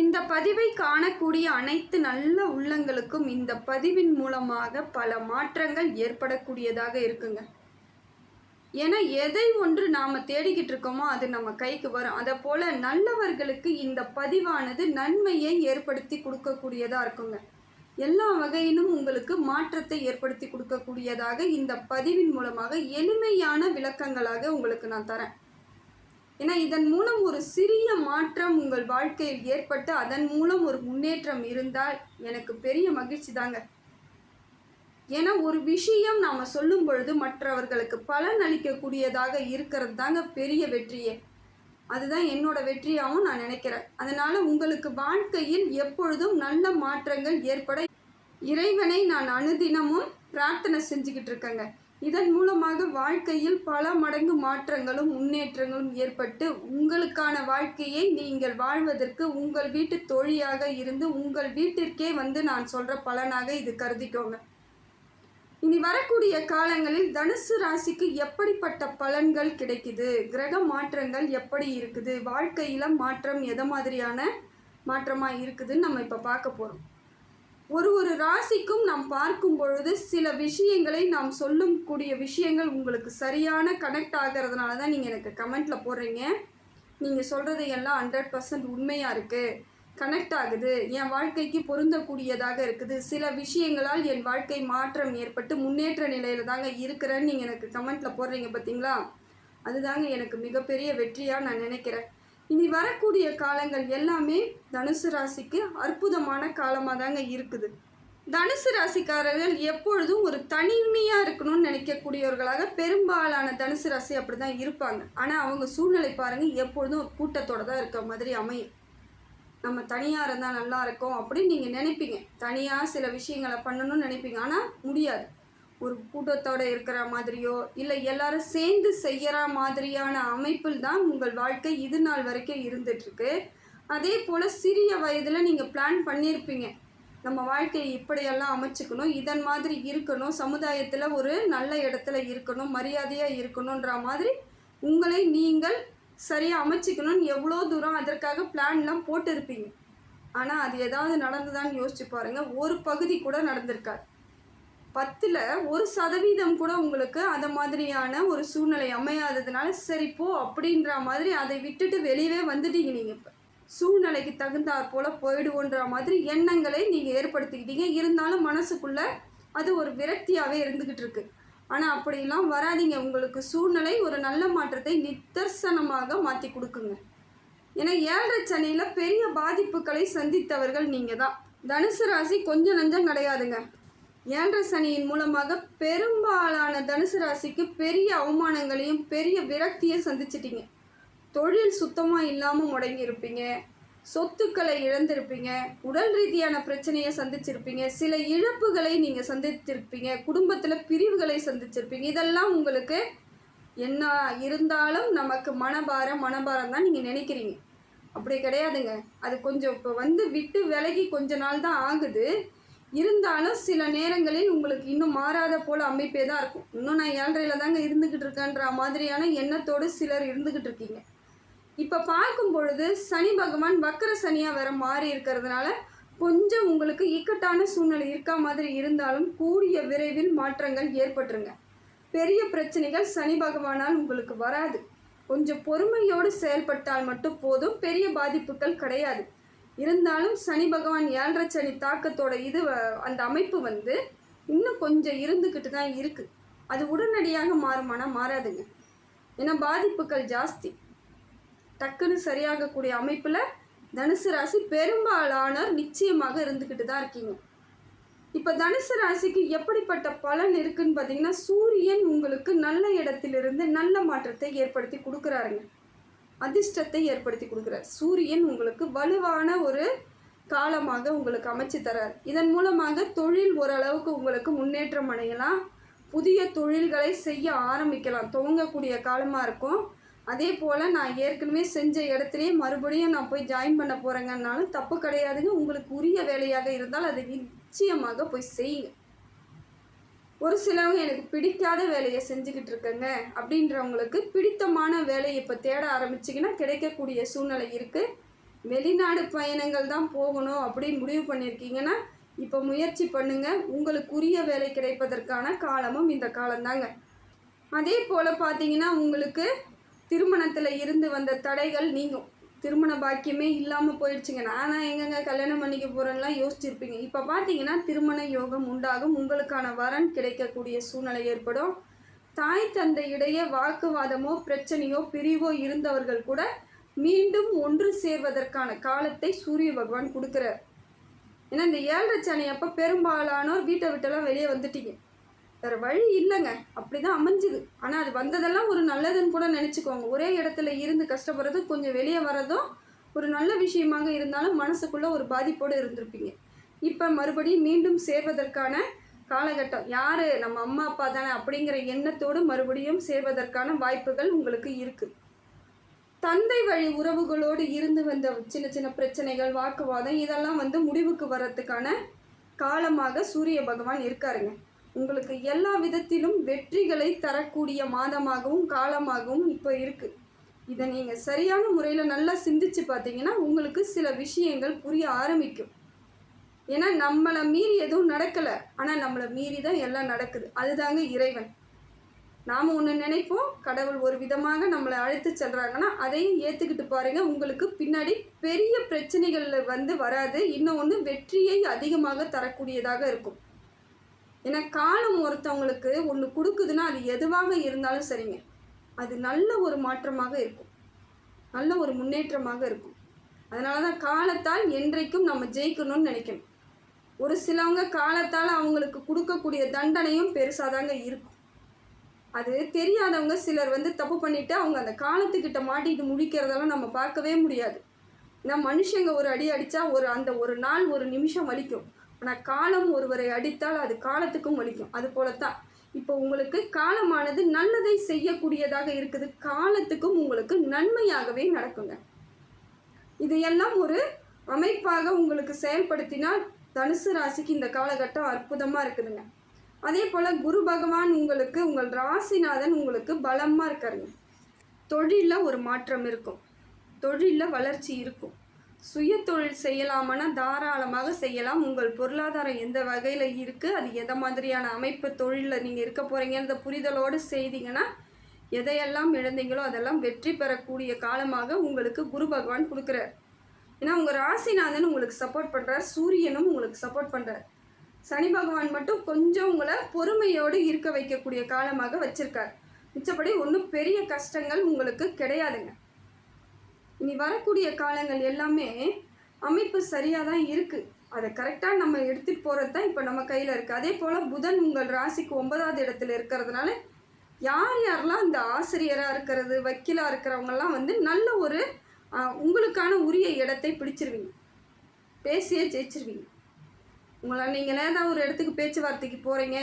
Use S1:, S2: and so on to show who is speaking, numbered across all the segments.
S1: இந்த பதிவை காணக்கூடிய அனைத்து நல்ல உள்ளங்களுக்கும் இந்த பதிவின் மூலமாக பல மாற்றங்கள் ஏற்படக்கூடியதாக இருக்குங்க. ஏன்னா எதை ஒன்று நாம் தேடிக்கிட்டு இருக்கோமோ அது நம்ம கைக்கு வரும். அதை போல் நல்லவர்களுக்கு இந்த பதிவானது நன்மையை ஏற்படுத்தி கொடுக்கக்கூடியதாக இருக்குங்க. எல்லா வகையிலும் உங்களுக்கு மாற்றத்தை ஏற்படுத்தி கொடுக்கக்கூடியதாக இந்த பதிவின் மூலமாக எளிமையான விளக்கங்களாக உங்களுக்கு நான் தரேன். ஏன்னா இதன் மூலம் ஒரு சிறிய மாற்றம் உங்கள் வாழ்க்கையில் ஏற்பட்டு அதன் மூலம் ஒரு முன்னேற்றம் இருந்தால் எனக்கு பெரிய மகிழ்ச்சி தாங்க. ஏன்னா ஒரு விஷயம் நாம் சொல்லும் பொழுது மற்றவர்களுக்கு பலன் அளிக்கக்கூடியதாக இருக்கிறது தாங்க பெரிய வெற்றியே. அதுதான் என்னோட வெற்றியாகவும் நான் நினைக்கிறேன். அதனால் உங்களுக்கு வாழ்க்கையில் எப்பொழுதும் நல்ல மாற்றங்கள் ஏற்பட இறைவனை நான் அனுதினமும் பிரார்த்தனை செஞ்சுக்கிட்டு இருக்கேங்க. இதன் மூலமாக வாழ்க்கையில் பல மடங்கு மாற்றங்களும் முன்னேற்றங்களும் ஏற்பட்டு உங்களுக்கான வாழ்க்கையை நீங்கள் வாழ்வதற்கு உங்கள் வீட்டு தோழியாக இருந்து உங்கள் வீட்டிற்கே வந்து நான் சொல்கிற பலனாக இது கருதிக்கோங்க. இனி வரக்கூடிய காலங்களில் தனுசு ராசிக்கு எப்படிப்பட்ட பலன்கள் கிடைக்குது, கிரக மாற்றங்கள் எப்படி இருக்குது, வாழ்க்கையில் மாற்றம் எதை மாதிரியான மாற்றமாக இருக்குதுன்னு நம்ம இப்போ பார்க்க போகிறோம். ஒரு ராசிக்கும் நாம் பார்க்கும் பொழுது சில விஷயங்களை நாம் சொல்லக்கூடிய விஷயங்கள் உங்களுக்கு சரியான கனெக்ட் ஆகிறதுனால தான் நீங்கள் எனக்கு கமெண்ட்டில் போடுறீங்க. நீங்கள் சொல்கிறதையெல்லாம் 100% உண்மையாக இருக்குது, கனெக்ட் ஆகுது, என் வாழ்க்கைக்கு பொருந்தக்கூடியதாக இருக்குது, சில விஷயங்களால் என் வாழ்க்கை மாற்றம் ஏற்பட்டு முன்னேற்ற நிலையில் தாங்க இருக்கிறேன்னு நீங்கள் எனக்கு கமெண்ட்டில் போடுறீங்க பார்த்தீங்களா? அதுதாங்க எனக்கு மிகப்பெரிய வெற்றியாக நான் நினைக்கிறேன். இனி வரக்கூடிய காலங்கள் எல்லாமே தனுசு ராசிக்கு அற்புதமான காலமாக தாங்க இருக்குது. தனுசு ராசிக்காரர்கள் எப்பொழுதும் ஒரு தனிமையாக இருக்கணும்னு நினைக்கக்கூடியவர்களாக பெரும்பாலான தனுசு ராசி அப்படி தான் இருப்பாங்க. ஆனால் அவங்க சூழ்நிலை பாருங்கள், எப்பொழுதும் ஒரு கூட்டத்தோடு தான் இருக்க மாதிரி அமையும். நம்ம தனியாக இருந்தால் நல்லா இருக்கும் அப்படின்னு நீங்கள் நினைப்பீங்க, தனியாக சில விஷயங்களை பண்ணணும்னு நினைப்பீங்க, ஆனால் முடியாது. ஒரு கூட்டத்தோடு இருக்கிற மாதிரியோ இல்லை எல்லாரும் சேர்ந்து செய்கிற மாதிரியான அமைப்பில் தான் உங்கள் வாழ்க்கை இது நாள் வரைக்கும் இருந்துகிட்ருக்கு. அதே போல் சிறிய வயதில் நீங்கள் பிளான் பண்ணியிருப்பீங்க, நம்ம வாழ்க்கையை இப்படியெல்லாம் அமைச்சுக்கணும், இதன் மாதிரி இருக்கணும், சமுதாயத்தில் ஒரு நல்ல இடத்துல இருக்கணும், மரியாதையாக இருக்கணுன்ற மாதிரி உங்களை நீங்கள் சரியாக அமைச்சிக்கணும்னு எவ்வளோ தூரம் அதற்காக பிளான்லாம் போட்டிருப்பீங்க. ஆனால் அது ஏதாவது நடந்துதான்னு யோசிச்சு பாருங்கள். ஒரு பகுதி கூட நடந்திருக்காது. 10ல் 1% கூட உங்களுக்கு அந்த மாதிரியான ஒரு சூழ்நிலை அமையாததுனால சரி போ அப்படின்ற மாதிரி அதை விட்டுட்டு வெளியவே வந்துட்டீங்க. நீங்கள் இப்போ சூழ்நிலைக்கு தகுந்தாற் போல் போயிடுவோன்ற மாதிரி எண்ணங்களை நீங்கள் ஏற்படுத்திக்கிட்டீங்க. இருந்தாலும் மனசுக்குள்ளே அது ஒரு விரக்தியாகவே இருந்துக்கிட்டு இருக்கு. ஆனால் அப்படிலாம் வராதிங்க. உங்களுக்கு சூழ்நிலை ஒரு நல்ல மாற்றத்தை நிதர்சனமாக மாற்றி கொடுக்குங்க. ஏன்னா 7ரை சனியில் பெரிய பாதிப்புகளை சந்தித்தவர்கள் நீங்கள் தான். தனுசு ராசி கொஞ்சம் நஞ்சம் கிடையாதுங்க. 7ரை சனியின் மூலமாக பெரும்பாலான தனுசு ராசிக்கு பெரிய அவமானங்களையும் பெரிய விரக்தியை சந்திச்சிட்டிங்க. தொழில் சுத்தமாக இல்லாமல் முடங்கியிருப்பீங்க, சொத்துக்களை இழந்திருப்பீங்க, உடல் ரீதியான பிரச்சனையை சந்திச்சிருப்பீங்க, சில இழப்புகளை நீங்கள் சந்தித்திருப்பீங்க, குடும்பத்தில் பிரிவுகளை சந்திச்சிருப்பீங்க. இதெல்லாம் உங்களுக்கு என்ன இருந்தாலும் நமக்கு மனபாரம் தான் நீங்கள் நினைக்கிறீங்க. அப்படி கிடையாதுங்க. அது கொஞ்சம் இப்போ விட்டு விலகி கொஞ்ச நாள் தான் ஆகுது. இருந்தாலும் சில நேரங்களில் உங்களுக்கு இன்னும் மாறாத போல் அமைப்பே தான் இருக்கும். இன்னும் நான் 7ரையில் தாங்க இருந்துக்கிட்டு இருக்கேன்ற மாதிரியான எண்ணத்தோடு சிலர் இருந்துக்கிட்டு இருக்கீங்க. இப்போ பார்க்கும் பொழுது சனி பகவான் வக்கர சனியாக வேற மாறி இருக்கிறதுனால கொஞ்சம் உங்களுக்கு இக்கட்டான சூழ்நிலை இருக்கா மாதிரி இருந்தாலும் கூடிய விரைவில் மாற்றங்கள் ஏற்பட்டுருங்க. பெரிய பிரச்சனைகள் சனி பகவானால் உங்களுக்கு வராது. கொஞ்சம் பொறுமையோடு செயல்பட்டால் மட்டும் போதும், பெரிய பாதிப்புகள் கிடையாது. இருந்தாலும் சனி பகவான் 7ரை சனி தாக்கத்தோட அந்த அமைப்பு இன்னும் கொஞ்சம் இருந்துக்கிட்டு தான் இருக்குது. அது உடனடியாக மாறுமானா மாறாதுங்க. ஏன்னா பாதிப்புகள் ஜாஸ்தி. டக்குன்னு சரியாகக்கூடிய அமைப்பில் தனுசு ராசி பெரும்பாலானோர் நிச்சயமாக இருந்துக்கிட்டு தான் இருக்கீங்க. இப்போ தனுசு ராசிக்கு எப்படிப்பட்ட பலன் இருக்குன்னு பார்த்தீங்கன்னா, சூரியன் உங்களுக்கு நல்ல இடத்திலிருந்து நல்ல மாற்றத்தை ஏற்படுத்தி கொடுக்குறாருங்க. அதிர்ஷ்டத்தை ஏற்படுத்தி கொடுக்குறார். சூரியன் உங்களுக்கு வலுவான ஒரு காலமாக உங்களுக்கு அமைச்சு தரார். இதன் மூலமாக தொழில் ஓரளவுக்கு உங்களுக்கு முன்னேற்றம் அடையலாம், புதிய தொழில்களை செய்ய ஆரம்பிக்கலாம், துவங்கக்கூடிய காலமாக இருக்கும். அதே போல் நான் ஏற்கனவே செஞ்ச இடத்துலையே மறுபடியும் நான் போய் ஜாயின் பண்ண போகிறேங்கன்னாலும் தப்பு கிடையாதுங்க. உங்களுக்கு உரிய வேலையாக இருந்தால் அதை நிச்சயமாக போய் செய்யுங்க. ஒரு சிலவங்க எனக்கு பிடிக்காத வேலையை செஞ்சுக்கிட்டு இருக்கேங்க அப்படின்றவங்களுக்கு பிடித்தமான வேலையை இப்போ தேட ஆரம்பிச்சிங்கன்னா கிடைக்கக்கூடிய சூழ்நிலை இருக்குது. வெளிநாடு பயணங்கள் தான் போகணும் அப்படின்னு முடிவு பண்ணியிருக்கீங்கன்னா இப்போ முயற்சி பண்ணுங்கள். உங்களுக்குரிய வேலை கிடைப்பதற்கான காலமும் இந்த காலம்தாங்க. அதே போல் பார்த்தீங்கன்னா உங்களுக்கு திருமணத்தில் இருந்து வந்த தடைகள் நீங்கும். திருமண பாக்கியமே இல்லாமல் போயிடுச்சுங்க. நானாக எங்கெங்க கல்யாணம் பண்ணிக்க போகிறேன்லாம் யோசிச்சிருப்பீங்க. இப்போ பார்த்தீங்கன்னா திருமண யோகம் உண்டாகும். உங்களுக்கான வரன் கிடைக்கக்கூடிய சூழ்நிலை ஏற்படும். தாய் தந்தை இடையே வாக்குவாதமோ பிரச்சனையோ பிரிவோ இருந்தவர்கள் கூட மீண்டும் ஒன்று சேர்வதற்கான காலத்தை சூரிய பகவான் கொடுக்குறார். ஏன்னா இந்த 7:30 சனி அப்போ பெரும்பாலானோர் வீட்டை விட்டெல்லாம் வெளியே வந்துட்டீங்க. வேறு வழி இல்லைங்க, அப்படி தான் அமைஞ்சுது. ஆனால் அது வந்ததெல்லாம் ஒரு நல்லதுன்னு கூட நினச்சிக்கோங்க. ஒரே இடத்துல இருந்து கஷ்டப்படுறது கொஞ்சம் வெளியே வர்றதும் ஒரு நல்ல விஷயமாக இருந்தாலும் மனசுக்குள்ளே ஒரு பாதிப்போடு இருந்திருப்பீங்க. இப்போ மறுபடியும் மீண்டும் சேர்வதற்கான காலகட்டம். யார் நம்ம அம்மா அப்பா தானே அப்படிங்கிற எண்ணத்தோடு மறுபடியும் சேர்வதற்கான வாய்ப்புகள் உங்களுக்கு இருக்குது. தந்தை வழி உறவுகளோடு இருந்து வந்த சின்ன சின்ன பிரச்சனைகள் வாக்குவாதம் இதெல்லாம் முடிவுக்கு வர்றதுக்கான காலமாக சூரிய பகவான் இருக்காருங்க. உங்களுக்கு எல்லா விதத்திலும் வெற்றிகளை தரக்கூடிய மாதமாகவும் காலமாகவும் இப்போ இருக்குது. இதை நீங்கள் சரியான முறையில் நல்லா சிந்திச்சு பார்த்தீங்கன்னா உங்களுக்கு சில விஷயங்கள் புரிய ஆரம்பிக்கும். ஏன்னா நம்மளை மீறி எதுவும் நடக்கலை, ஆனால் நம்மளை மீறி தான் எல்லாம் நடக்குது. அதுதாங்க இறைவன். நாம் ஒன்று நினைப்போம், கடவுள் ஒரு விதமாக நம்மளை அழைத்து செல்கிறாங்கன்னா அதையும் ஏற்றுக்கிட்டு பாருங்கள். உங்களுக்கு பின்னாடி பெரிய பிரச்சனைகள் வராது. இன்னொன்று வெற்றியை அதிகமாக தரக்கூடியதாக இருக்கும். ஏன்னா காலம் ஒருத்தவங்களுக்கு ஒன்று கொடுக்குதுன்னா அது எதுவாக இருந்தாலும் சரிங்க, அது நல்ல ஒரு மாற்றமாக இருக்கும், நல்ல ஒரு முன்னேற்றமாக இருக்கும். அதனால தான் காலத்தால் என்றைக்கும் நம்ம ஜெயிக்கணும்னு நினைக்கணும். ஒரு சிலவங்க காலத்தால் அவங்களுக்கு கொடுக்கக்கூடிய தண்டனையும் பெருசாக தாங்க இருக்கும். அது தெரியாதவங்க சிலர் தப்பு பண்ணிவிட்டு அவங்க அந்த காலத்துக்கிட்ட மாட்டிட்டு முடிக்கிறதெல்லாம் நம்ம பார்க்கவே முடியாது. ஏன்னா மனுஷங்க ஒரு அடி அடித்தா அந்த ஒரு நாள் ஒரு நிமிஷம் வலிக்கும். ஆனால் காலம் ஒருவரை அடித்தால் அது காலத்துக்கும் வலிக்கும். அது போலத்தான் இப்போ உங்களுக்கு காலமானது நல்லதை செய்யக்கூடியதாக இருக்குது. காலத்துக்கும் உங்களுக்கு நன்மையாகவே நடக்குங்க. இதையெல்லாம் ஒரு அமைப்பாக உங்களுக்கு செயல்படுத்தினால் தனுசு ராசிக்கு இந்த காலகட்டம் அற்புதமாக இருக்குதுங்க. அதே போல் குரு பகவான் உங்களுக்கு உங்கள் ராசிநாதன் உங்களுக்கு பலமாக இருக்காருங்க. தொழிலில் ஒரு மாற்றம் இருக்கும், தொழிலில் வளர்ச்சி இருக்கும். சுய தொழில் செய்யலாமான்னா தாராளமாக செய்யலாம். உங்கள் பொருளாதாரம் எந்த வகையில் இருக்குது, அது எதை மாதிரியான அமைப்பு தொழிலில் நீங்கள் இருக்க போகிறீங்கன்ற புரிதலோடு செய்தீங்கன்னா எதையெல்லாம் இழந்தீங்களோ அதெல்லாம் வெற்றி பெறக்கூடிய காலமாக உங்களுக்கு குரு பகவான் கொடுக்குறார். ஏன்னா உங்கள் ராசிநாதன் உங்களுக்கு சப்போர்ட் பண்ணுறார், சூரியனும் உங்களுக்கு சப்போர்ட் பண்ணுறார். சனி பகவான் மட்டும் கொஞ்சம் உங்களை பொறுமையோடு இருக்க வைக்கக்கூடிய காலமாக வச்சுருக்கார். மிச்சப்படி ஒன்றும் பெரிய கஷ்டங்கள் உங்களுக்கு கிடையாதுங்க. இனி வரக்கூடிய காலங்கள் எல்லாமே அமைப்பு சரியாக தான் இருக்குது. அதை கரெக்டாக நம்ம எடுத்துகிட்டு போகிறது தான் இப்போ நம்ம கையில் இருக்குது. அதே போல் புதன் உங்கள் ராசிக்கு 9வது இடத்துல இருக்கிறதுனால யார் யாரெல்லாம் இந்த ஆசிரியராக இருக்கிறது வக்கீலாக இருக்கிறவங்கெல்லாம் நல்ல ஒரு உங்களுக்கான உரிய இடத்தை பிடிச்சிருவீங்க, பேசியே ஜெயிச்சிருவீங்க. உங்களை நீங்கள் ஏதாவது ஒரு இடத்துக்கு பேச்சுவார்த்தைக்கு போகிறீங்க,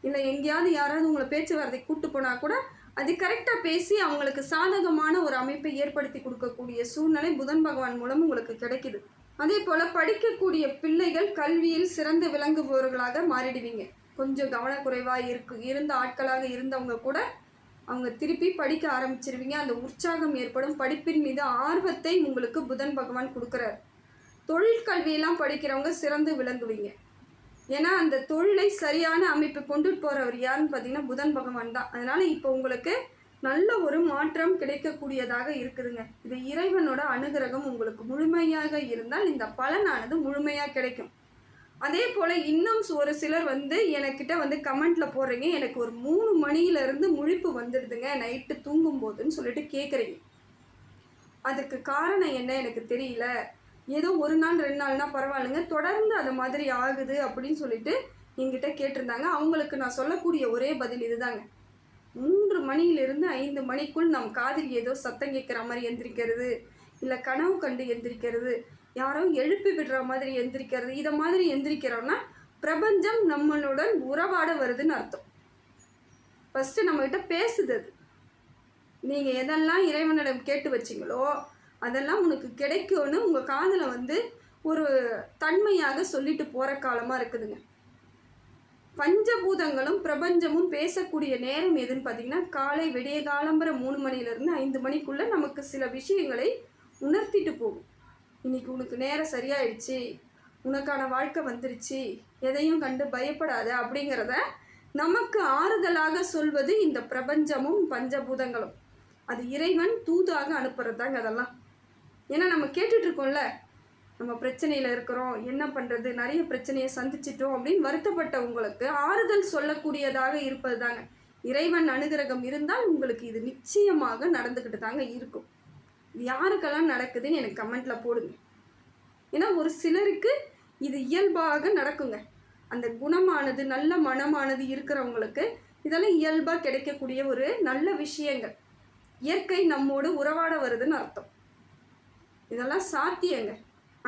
S1: இல்லை எங்கேயாவது யாராவது உங்களை பேச்சுவார்த்தைக்கு கூப்பிட்டு போனால் கூட அது கரெக்டாக பேசி அவங்களுக்கு சாதகமான ஒரு அமைப்பை ஏற்படுத்தி கொடுக்கக்கூடிய சூழ்நிலை புதன் பகவான் மூலம் உங்களுக்கு கிடைக்குது. அதே போல் படிக்கக்கூடிய பிள்ளைகள் கல்வியில் சிறந்து விளங்குபவர்களாக மாறிடுவீங்க. கொஞ்சம் கவனக்குறைவாக இருந்த ஆட்களாக இருந்தவங்க கூட அவங்க திருப்பி படிக்க ஆரம்பிச்சிருவீங்க. அந்த உற்சாகம் ஏற்படும். படிப்பின் மீது ஆர்வத்தை உங்களுக்கு புதன் பகவான் கொடுக்குறார். தொழிற்கல்வியெல்லாம் படிக்கிறவங்க சிறந்து விளங்குவீங்க. ஏன்னா அந்த தொழிலை சரியான அமைப்பு கொண்டுட்டு போகிறவர் யாருன்னு பார்த்தீங்கன்னா புதன் பகவான் தான். அதனால் இப்போ உங்களுக்கு நல்ல ஒரு மாற்றம் கிடைக்கக்கூடியதாக இருக்குதுங்க. இது இறைவனோட அனுகிரகம் உங்களுக்கு முழுமையாக இருந்தால் இந்த பலனானது முழுமையாக கிடைக்கும். அதே போல் இன்னும் ஒரு சிலர் எனக்கிட்ட கமெண்ட்டில் போடுறீங்க, எனக்கு ஒரு 3 மணியிலேருந்து முழிப்பு வந்துடுதுங்க நைட்டு தூங்கும்போதுன்னு சொல்லிட்டு கேட்குறீங்க. அதுக்கு காரணம் என்ன எனக்கு தெரியல, ஏதோ ஒரு நாள் 2 நாள்னா பரவாயில்லைங்க, தொடர்ந்து அது மாதிரி ஆகுது அப்படின்னு சொல்லிட்டு என்கிட்ட கேட்டிருந்தாங்க. அவங்களுக்கு நான் சொல்லக்கூடிய ஒரே பதில் இதுதாங்க. 3 மணியிலிருந்து 5 மணிக்குள் நம் காதில் ஏதோ சத்தம் கேட்குற மாதிரி எந்திரிக்கிறது, இல்லை கனவு கண்டு எந்திரிக்கிறது, யாரோ எழுப்பி விடுற மாதிரி எந்திரிக்கிறது, இதை மாதிரி எந்திரிக்கிறோன்னா பிரபஞ்சம் நம்மளுடன் உறவாட வருதுன்னு அர்த்தம். ஃபஸ்ட்டு நம்மகிட்ட பேசுது. அது நீங்கள் எதெல்லாம் இறைவனிடம் கேட்டு வச்சிங்களோ அதெல்லாம் உனக்கு கிடைக்கும்னு உங்கள் காதில் ஒரு தன்மையாக சொல்லிட்டு போகிற காலமாக இருக்குதுங்க. பஞ்சபூதங்களும் பிரபஞ்சமும் பேசக்கூடிய நேரம் எதுன்னு பார்த்தீங்கன்னா காலை விடிய காலம்புற 3 மணிலேருந்து 5 மணிக்குள்ளே நமக்கு சில விஷயங்களை உணர்த்திட்டு போகும். இன்னைக்கு உனக்கு நேரம் சரியாயிடுச்சு, உனக்கான வாழ்க்கை வந்துருச்சு, எதையும் கண்டு பயப்படாத அப்படிங்கிறத நமக்கு ஆறுதலாக சொல்வது இந்த பிரபஞ்சமும் பஞ்சபூதங்களும். அது இறைவன் தூதாக அனுப்புறது தாங்க அதெல்லாம். ஏன்னா நம்ம கேட்டுட்டு இருக்கோம்ல, நம்ம பிரச்சனையில் இருக்கிறோம், என்ன பண்ணுறது, நிறைய பிரச்சனையை சந்திச்சிட்டோம் அப்படின்னு வருத்தப்பட்ட உங்களுக்கு ஆறுதல் சொல்லக்கூடியதாக இருப்பது தாங்க. இறைவன் அனுகிரகம் இருந்தால் உங்களுக்கு இது நிச்சயமாக நடந்துக்கிட்டு தாங்க இருக்கும். இது யாருக்கெல்லாம் நடக்குதுன்னு எனக்கு கமெண்ட்டில் போடுங்க. ஏன்னா ஒரு சிலருக்கு இது இயல்பாக நடக்குங்க. அந்த குணமானது, நல்ல மனமானது இருக்கிறவங்களுக்கு இதெல்லாம் இயல்பாக கிடைக்கக்கூடிய ஒரு நல்ல விஷயங்கள். இயற்கை நம்மோடு உறவாட வருதுன்னு அர்த்தம். இதெல்லாம் சாத்தியங்க.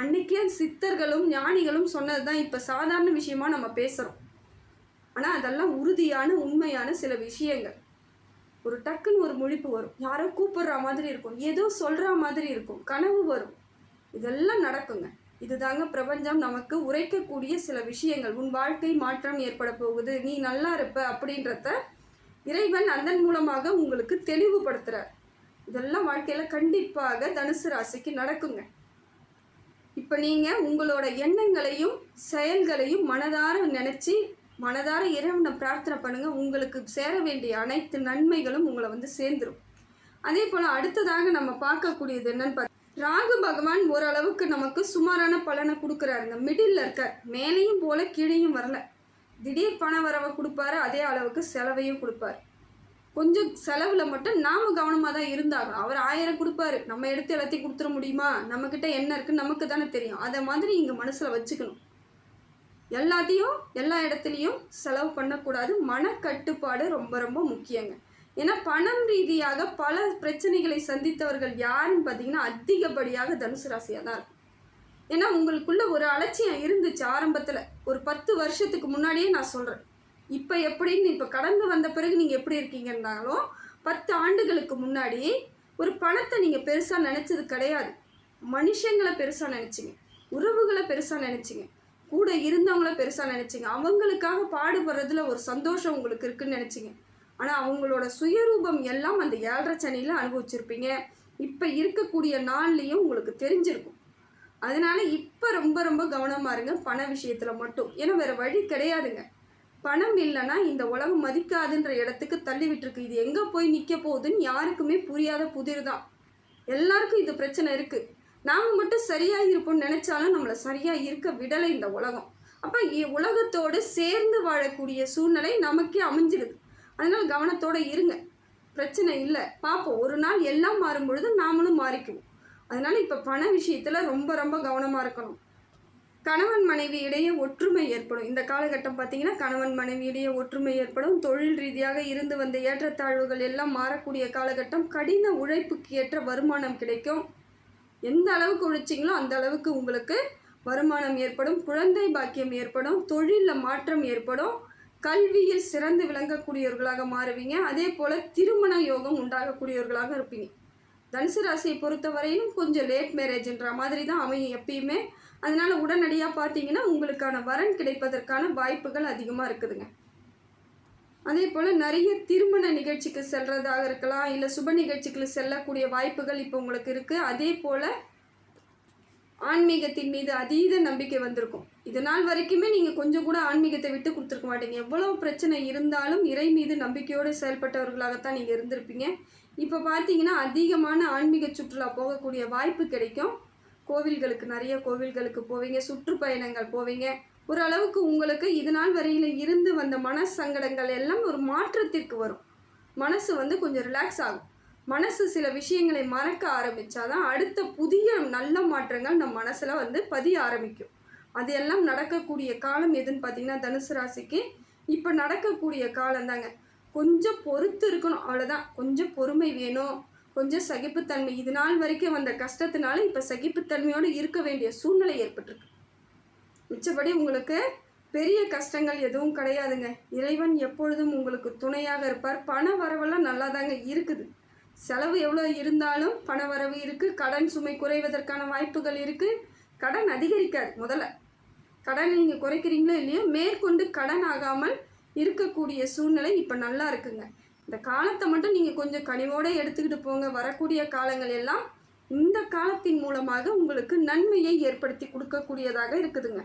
S1: அன்னைக்கே சித்தர்களும் ஞானிகளும் சொன்னது தான் இப்போ சாதாரண விஷயமா நம்ம பேசுகிறோம். ஆனால் அதெல்லாம் உறுதியான உண்மையான சில விஷயங்கள். ஒரு டக்குன்னு ஒரு முழிப்பு வரும், யாரோ கூப்பிடுற மாதிரி இருக்கும், ஏதோ சொல்கிற மாதிரி இருக்கும், கனவு வரும், இதெல்லாம் நடக்குங்க. இதுதாங்க பிரபஞ்சம் நமக்கு உரைக்கக்கூடிய சில விஷயங்கள். உன் வாழ்க்கை மாற்றம் ஏற்பட போகுது, நீ நல்லா இருப்ப அப்படின்றத இறைவன் அதன் மூலமாக உங்களுக்கு தெளிவுபடுத்துகிறார். இதெல்லாம் வாழ்க்கையில் கண்டிப்பாக தனுசு ராசிக்கு நடக்குங்க. இப்போ நீங்கள் உங்களோட எண்ணங்களையும் செயல்களையும் மனதார நினச்சி மனதார இறைவனை பிரார்த்தனை பண்ணுங்கள். உங்களுக்கு சேர வேண்டிய அனைத்து நன்மைகளும் உங்களை வந்து சேர்ந்துடும். அதே போல் அடுத்ததாக நம்ம பார்க்கக்கூடியது என்னன்னு பார்த்தா, ராகு பகவான் ஓரளவுக்கு நமக்கு சுமாரான பலனை கொடுக்குறாருங்க. மிடில் இருக்கார், மேலேயும் போல கீழேயும் வரல. திடீர் பண வரவை கொடுப்பாரு, அதே அளவுக்கு செலவையும் கொடுப்பாரு. கொஞ்சம் செலவில் மட்டும் நாம் கவனமாக தான் இருந்தாகணும். அவர் 1000 கொடுப்பாரு, நம்ம எடுத்து எல்லாத்தையும் கொடுத்துட முடியுமா? நம்மக்கிட்ட என்ன இருக்குன்னு நமக்கு தானே தெரியும். அதை மாதிரி இங்கே மனசில் வச்சுக்கணும். எல்லாத்தையும் எல்லா இடத்துலையும் செலவு பண்ணக்கூடாது. மனக்கட்டுப்பாடு ரொம்ப ரொம்ப முக்கியங்க. ஏன்னா பணம் ரீதியாக பல பிரச்சனைகளை சந்தித்தவர்கள் யாருன்னு பார்த்தீங்கன்னா அதிகப்படியாக தனுசு ராசியாக தான் இருக்கும். ஏன்னா உங்களுக்குள்ள ஒரு அலட்சியம் இருந்துச்சு ஆரம்பத்தில். ஒரு 10 வருஷத்துக்கு முன்னாடியே நான் சொல்கிறேன். இப்போ எப்படின்னு, இப்போ கடந்து வந்த பிறகு நீங்கள் எப்படி இருக்கீங்கன்னாலும் 10 ஆண்டுகளுக்கு முன்னாடி ஒரு பணத்தை நீங்கள் பெருசாக நினச்சது கிடையாது. மனுஷங்களை பெருசாக நினச்சிங்க, உறவுகளை பெருசாக நினச்சிங்க, கூட இருந்தவங்கள பெருசாக நினச்சிங்க, அவங்களுக்காக பாடுபடுறதுல ஒரு சந்தோஷம் உங்களுக்கு இருக்குன்னு நினச்சிங்க. ஆனால் அவங்களோட சுயரூபம் எல்லாம் அந்த 7.5 சனியில் அனுபவிச்சிருப்பீங்க. இப்போ இருக்கக்கூடிய நாள்லேயும் உங்களுக்கு தெரிஞ்சிருக்கும். அதனால் இப்போ ரொம்ப ரொம்ப கவனமாக இருங்க பண விஷயத்தில் மட்டும். ஏன்னா வேறு வழி கிடையாதுங்க. பணம் இல்லைன்னா இந்த உலகம் மதிக்காதுன்ற இடத்துக்கு தள்ளி விட்டுருக்கு. இது எங்கே போய் நிற்க போகுதுன்னு யாருக்குமே புரியாத புதிர் தான். எல்லாருக்கும் இது பிரச்சனை இருக்குது. நாம் மட்டும் சரியாக இருப்போம்னு நினச்சாலும் நம்மளை சரியாக இருக்க விடலை இந்த உலகம். அப்போ உலகத்தோடு சேர்ந்து வாழக்கூடிய சூழ்நிலை நமக்கே அமைஞ்சிருது. அதனால் கவனத்தோடு இருங்க. பிரச்சனை இல்லை, பார்ப்போம். ஒரு நாள் எல்லாம் மாறும் பொழுது நாமளும் மாறிக்குவோம். அதனால் இப்போ பண விஷயத்தில் ரொம்ப ரொம்ப கவனமாக இருக்கணும். கணவன் மனைவி இடையே ஒற்றுமை ஏற்படும். இந்த காலகட்டம் பார்த்திங்கன்னா கணவன் மனைவி இடையே ஒற்றுமை ஏற்படும். தொழில் ரீதியாக இருந்து வந்த ஏற்றத்தாழ்வுகள் எல்லாம் மாறக்கூடிய காலகட்டம். கடின உழைப்புக்கு ஏற்ற வருமானம் கிடைக்கும். எந்த அளவுக்கு உழைச்சிங்களோ அந்த அளவுக்கு உங்களுக்கு வருமானம் ஏற்படும். குழந்தை பாக்கியம் ஏற்படும். தொழிலில் மாற்றம் ஏற்படும். கல்வியில் சிறந்து விளங்கக்கூடியவர்களாக மாறுவீங்க. அதே போல் திருமண யோகம் உண்டாகக்கூடியவர்களாக இருப்பீங்க. தனுசு ராசியை பொறுத்தவரையிலும் கொஞ்சம் லேட் மேரேஜ்ன்ற மாதிரி தான் அமையும் எப்பயுமே. அதனால் உடனடியாக பார்த்தீங்கன்னா உங்களுக்கான வரன் கிடைப்பதற்கான வாய்ப்புகள் அதிகமாக இருக்குதுங்க. அதே போல் நிறைய திருமண நிகழ்ச்சிக்கு செல்றதாக இருக்கலாம், இல்லை சுப நிகழ்ச்சிக்கு செல்லக்கூடிய வாய்ப்புகள் இப்போ உங்களுக்கு இருக்குது. அதே போல் ஆன்மீகத்தின் மீது அதீத நம்பிக்கை வந்திருக்கும். இது நாள் வரைக்குமே நீங்கள் கொஞ்சம் கூட ஆன்மீகத்தை விட்டு கொடுத்துருக்க மாட்டீங்க. எவ்வளோ பிரச்சனை இருந்தாலும் இறை மீது நம்பிக்கையோடு செயல்பட்டவர்களாகத்தான் நீங்கள் இருந்திருப்பீங்க. இப்போ பார்த்தீங்கன்னா அதிகமான ஆன்மீக சுற்றுலா போகக்கூடிய வாய்ப்பு கிடைக்கும். கோவில்களுக்கு, நிறைய கோவில்களுக்கு போவீங்க, சுற்றுப்பயணங்கள் போவீங்க. ஓரளவுக்கு உங்களுக்கு இது நாள் வரையில் இருந்து வந்த மனசங்கடங்கள் எல்லாம் ஒரு மாற்றத்திற்கு வரும். மனசு வந்து கொஞ்சம் ரிலாக்ஸ் ஆகும். மனசு சில விஷயங்களை மறக்க ஆரம்பித்தாதான் அடுத்த புதிய நல்ல மாற்றங்கள் நம்ம மனசில் வந்து பதிய ஆரம்பிக்கும். அது எல்லாம் நடக்கக்கூடிய காலம் எதுன்னு பார்த்தீங்கன்னா தனுசு ராசிக்கு இப்போ நடக்கக்கூடிய காலம் தாங்க. கொஞ்சம் பொறுத்து இருக்கணும், அவ்வளோதான். கொஞ்சம் பொறுமை வேணும், கொஞ்சம் சகிப்புத்தன்மை. இது நாள் வரைக்கும் வந்த கஷ்டத்தினால இப்போ சகிப்புத்தன்மையோடு இருக்க வேண்டிய சூழ்நிலை ஏற்பட்டிருக்கு. மிச்சபடி உங்களுக்கு பெரிய கஷ்டங்கள் எதுவும் கிடையாதுங்க. இறைவன் எப்பொழுதும் உங்களுக்கு துணையாக இருப்பார். பண வரவெல்லாம் நல்லா தாங்க இருக்குது. செலவு எவ்வளோ இருந்தாலும் பண வரவு இருக்குது. கடன் சுமை குறைவதற்கான வாய்ப்புகள் இருக்குது. கடன் அதிகரிக்காது. முதல்ல கடன் நீங்கள் குறைக்கிறீங்களோ இல்லையோ, மேற்கொண்டு கடன் ஆகாமல் இருக்கக்கூடிய சூழ்நிலை இப்போ நல்லா இருக்குங்க. இந்த காலத்தை மட்டும் நீங்கள் கொஞ்சம் கனிவோடு எடுத்துக்கிட்டு போங்க. வரக்கூடிய காலங்கள் எல்லாம் இந்த காலத்தின் மூலமாக உங்களுக்கு நன்மையை ஏற்படுத்தி கொடுக்கக்கூடியதாக இருக்குதுங்க.